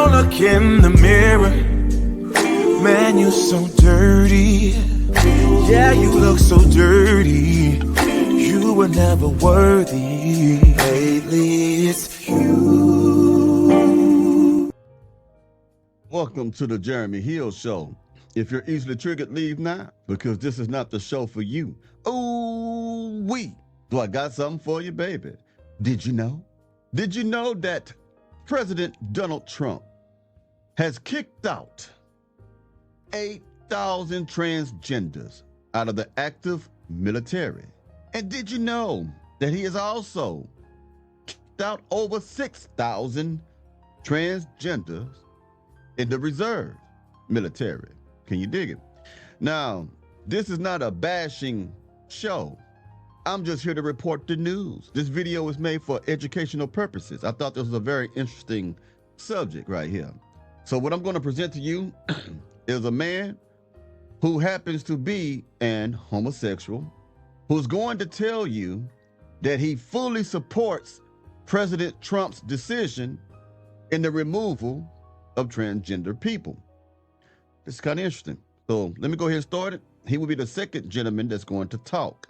look in the mirror, man, you're so dirty. Yeah, you look so dirty. You were never worthy. Lately, it's you. Welcome to the Jeremy Hill Show. If you're easily triggered, leave now, because this is not the show for you. Oh, so I got something for you, baby. Did you know? Did you know that President Donald Trump has kicked out 8,000 transgenders out of the active military? And did you know that he has also kicked out over 6,000 transgenders in the reserve military? Can you dig it? Now, this is not a bashing show. I'm just here to report the news. This video was made for educational purposes. I thought this was a very interesting subject right here. So what I'm going to present to you is a man who happens to be an homosexual, who's going to tell you that he fully supports President Trump's decision in the removal of transgender people. This is kind of interesting. So let me go ahead and start it. He will be the second gentleman that's going to talk.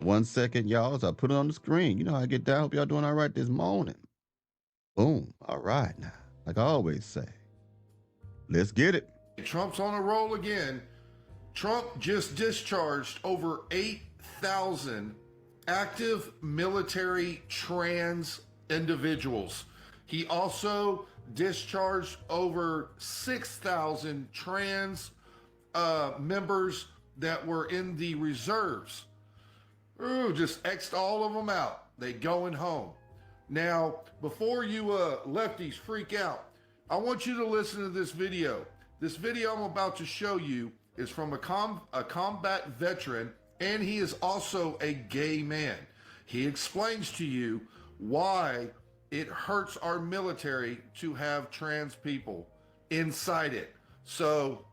1 second, y'all, as I put it on the screen. You know how I get down. Hope y'all doing all right this morning. Boom. All right now. Like I always say, let's get it. Trump's on a roll again. Trump just discharged over 8,000 active military trans individuals. He also discharged over 6,000 trans members that were in the reserves. Ooh, just X'd all of them out. They going home. Now, before you lefties freak out, I want you to listen to this video. This video I'm about to show you is from a combat veteran, and he is also a gay man. He explains to you why it hurts our military to have trans people inside it. So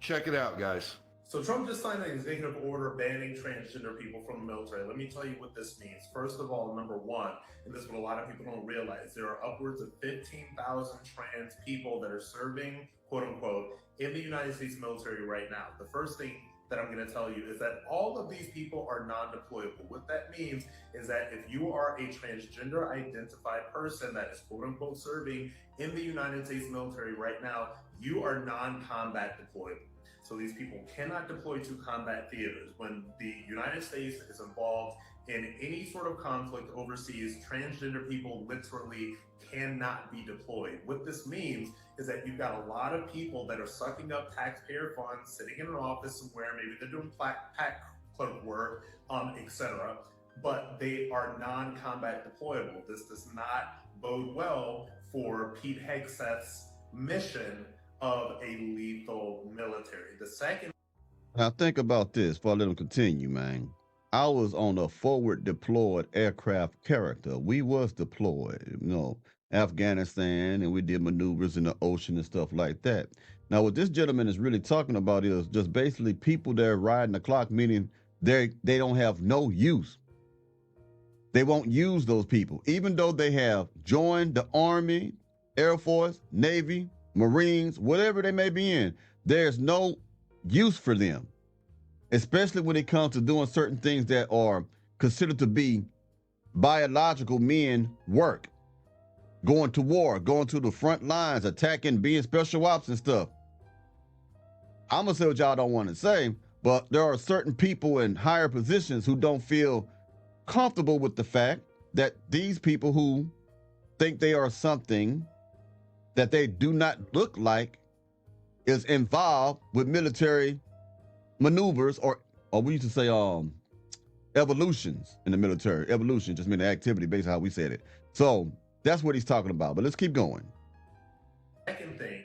check it out, guys. So Trump just signed an executive order banning transgender people from the military. Let me tell you what this means. First of all, number one, and this is what a lot of people don't realize, there are upwards of 15,000 trans people that are serving, quote unquote, in the United States military right now. The first thing that I'm going to tell you is that all of these people are non-deployable. What that means is that if you are a transgender identified person that is quote unquote serving in the United States military right now, you are non-combat deployable. So these people cannot deploy to combat theaters. When the United States is involved in any sort of conflict overseas, transgender people literally cannot be deployed. What this means is that you've got a lot of people that are sucking up taxpayer funds, sitting in an office somewhere, maybe they're doing pack clerk work, etc., but they are non-combat deployable. This does not bode well for Pete Hegseth's mission of a lethal military. The second. Now think about this before I let him continue, man. I was on a forward deployed aircraft character. We was deployed, Afghanistan, and we did maneuvers in the ocean and stuff like that. Now what this gentleman is really talking about is just basically people that are riding the clock, meaning they don't have no use. They won't use those people, even though they have joined the Army, Air Force, Navy, Marines, whatever they may be in. There's no use for them, especially when it comes to doing certain things that are considered to be biological men work. Going to war, going to the front lines, attacking, being special ops and stuff. I'm gonna say what y'all don't want to say, but there are certain people in higher positions who don't feel comfortable with the fact that these people who think they are something that they do not look like is involved with military maneuvers, or we used to say evolutions in the military. Evolution just means the activity based on how we said it. So that's what he's talking about, but let's keep going. Second thing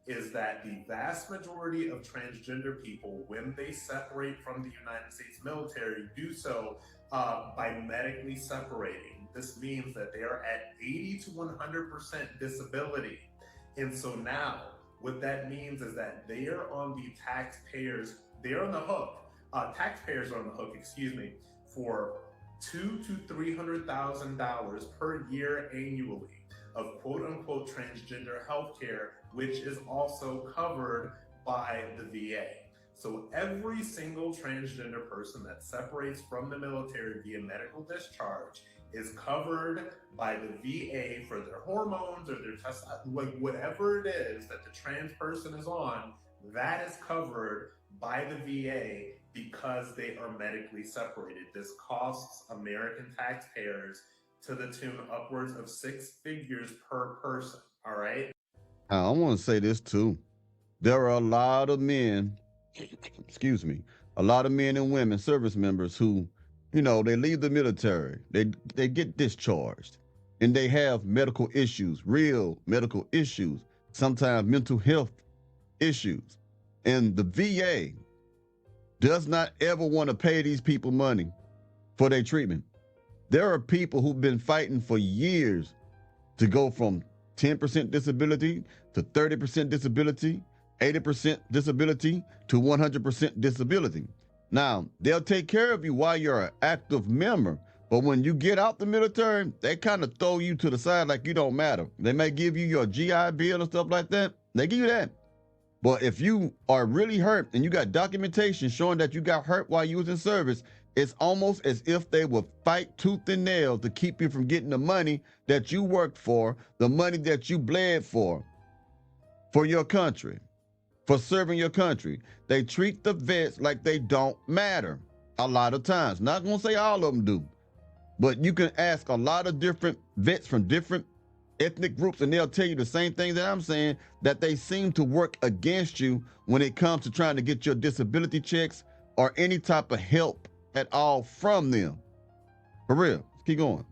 is that the vast majority of transgender people, when they separate from the United States military, do so by medically separating. This means that they are at 80 to 100% disability. And so now what that means is that they are on the taxpayers, they're on the hook, taxpayers are on the hook, for $200,000 to $300,000 per year annually of quote unquote transgender healthcare, which is also covered by the VA. So every single transgender person that separates from the military via medical discharge is covered by the VA for their hormones or their test, like whatever it is that the trans person is on, that is covered by the VA because they are medically separated. This costs American taxpayers to the tune upwards of 6 figures per person, all right? Now, I want to say this too. There are a lot of men, excuse me, a lot of men and women, service members who, you know, they leave the military, they get discharged, and they have medical issues, real medical issues, sometimes mental health issues. And the VA does not ever want to pay these people money for their treatment. There are people who've been fighting for years to go from 10% disability to 30% disability, 80% disability to 100% disability. Now, they'll take care of you while you're an active member, but when you get out the military, they kind of throw you to the side like you don't matter. They may give you your GI Bill and stuff like that. They give you that. But if you are really hurt and you got documentation showing that you got hurt while you was in service, it's almost as if they would fight tooth and nail to keep you from getting the money that you worked for, the money that you bled for your country, for serving your country. They treat the vets like they don't matter a lot of times. Not gonna say all of them do, but you can ask a lot of different vets from different ethnic groups and they'll tell you the same thing that I'm saying, that they seem to work against you when it comes to trying to get your disability checks or any type of help at all from them. For real, let's keep going.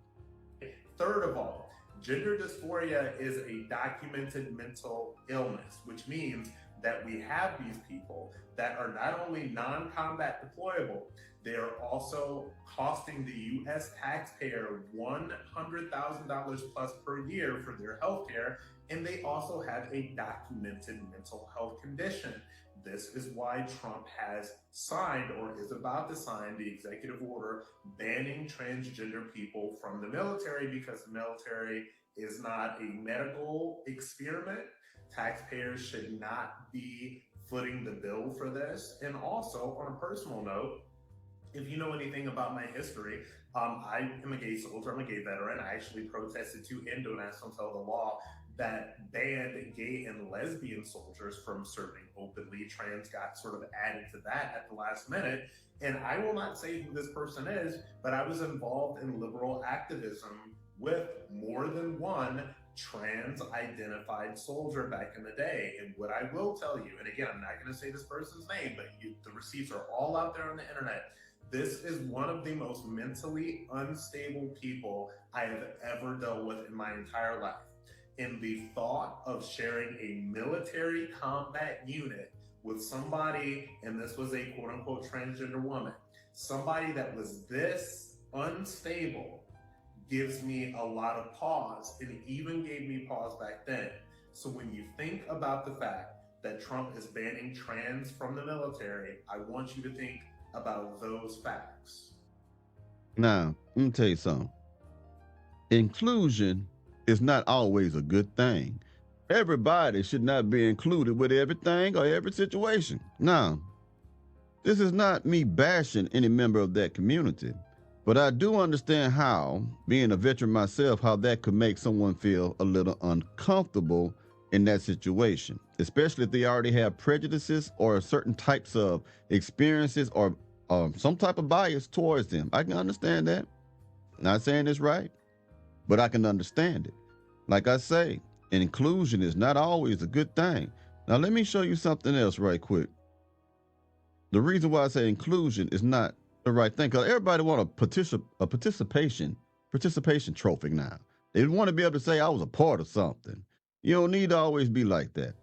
Third of all, gender dysphoria is a documented mental illness, which means that we have these people that are not only non-combat deployable, they are also costing the U.S. taxpayer $100,000 plus per year for their health care, and they also have a documented mental health condition. This is why Trump has signed or is about to sign the executive order banning transgender people from the military, because the military is not a medical experiment. Taxpayers should not be footing the bill for this. And also, on a personal note, if you know anything about my history, I am a gay soldier, I'm a gay veteran. I actually protested 2 Indo-National until the law that banned gay and lesbian soldiers from serving openly. Trans got sort of added to that at the last minute. And I will not say who this person is, but I was involved in liberal activism with more than one trans-identified soldier back in the day. And what I will tell you, and again, I'm not going to say this person's name, but the receipts are all out there on the internet. This is one of the most mentally unstable people I have ever dealt with in my entire life. And the thought of sharing a military combat unit with somebody, and this was a quote unquote transgender woman, somebody that was this unstable, gives me a lot of pause, and it even gave me pause back then. So when you think about the fact that Trump is banning trans from the military, I want you to think about those facts. Now, let me tell you something. Inclusion is not always a good thing. Everybody should not be included with everything or every situation. Now, this is not me bashing any member of that community, but I do understand how, being a veteran myself, how that could make someone feel a little uncomfortable in that situation, especially if they already have prejudices or certain types of experiences or some type of bias towards them. I can understand that. Not saying it's right, but I can understand it. Like I say, inclusion is not always a good thing. Now, let me show you something else right quick. The reason why I say inclusion is not the right thing, because everybody want a participation trophy now. They want to be able to say I was a part of something. You don't need to always be like that.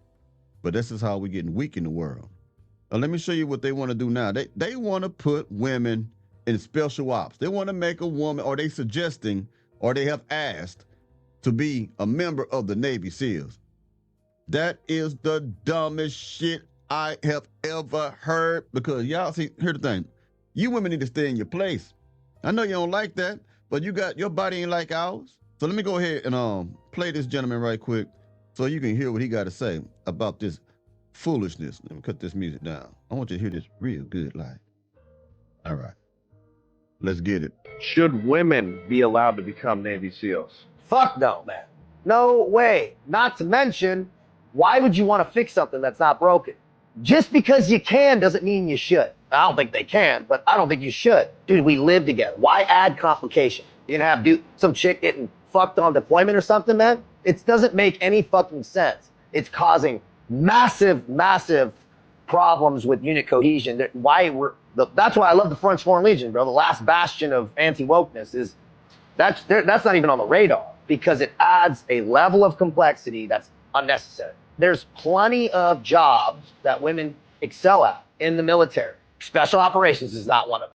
But this is how we're getting weak in the world. Now, let me show you what they want to do now. They want to put women in special ops. They want to make a woman, or they suggesting, or they have asked to be a member of the Navy SEALs. That is the dumbest shit I have ever heard, because y'all see, here's the thing. You women need to stay in your place. I know you don't like that, but your body ain't like ours. So let me go ahead and play this gentleman right quick so you can hear what he got to say about this foolishness. Let me cut this music down. I want you to hear this real good, like. All right. Let's get it. Should women be allowed to become Navy SEALs? Fuck no, man. No way. Not to mention, why would you want to fix something that's not broken? Just because you can doesn't mean you should. I don't think they can, but I don't think you should. Dude, we live together. Why add complication? You gonna have some chick getting fucked on deployment or something, man? It doesn't make any fucking sense. It's causing massive, massive problems with unit cohesion. That's why I love the French Foreign Legion, bro. The last bastion of anti-wokeness is that's not even on the radar because it adds a level of complexity that's unnecessary. There's plenty of jobs that women excel at in the military. Special operations is not one of them.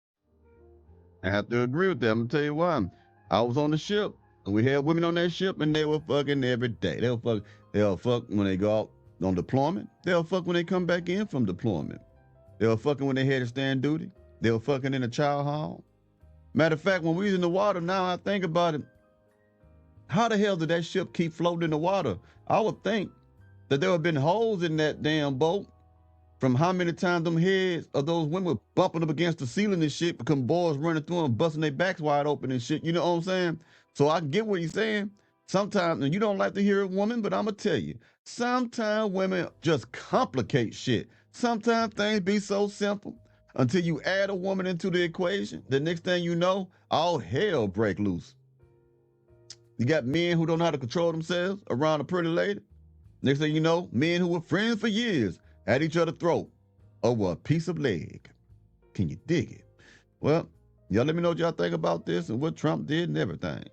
I have to agree with that. I'm gonna tell you why. I was on the ship, and we had women on that ship, and they were fucking every day. They'll fuck when they go out on deployment. They'll fuck when they come back in from deployment. They'll fucking when they had to stand duty. They'll fucking in the chow hall. Matter of fact, when we was in the water, now I think about it, how the hell did that ship keep floating in the water? I would think that there would have been holes in that damn boat from how many times them heads of those women were bumping up against the ceiling and shit because boys running through them, busting their backs wide open and shit. You know what I'm saying? So I get what he's saying. Sometimes, and you don't like to hear a woman, but I'm going to tell you, sometimes women just complicate shit. Sometimes things be so simple until you add a woman into the equation. The next thing you know, all hell break loose. You got men who don't know how to control themselves around a pretty lady. Next thing you know, men who were friends for years at each other's throat over a piece of leg. Can you dig it? Well, y'all let me know what y'all think about this and what Trump did and everything.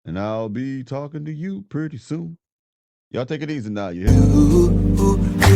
And I'll be talking to you pretty soon. Y'all take it easy now, you hear?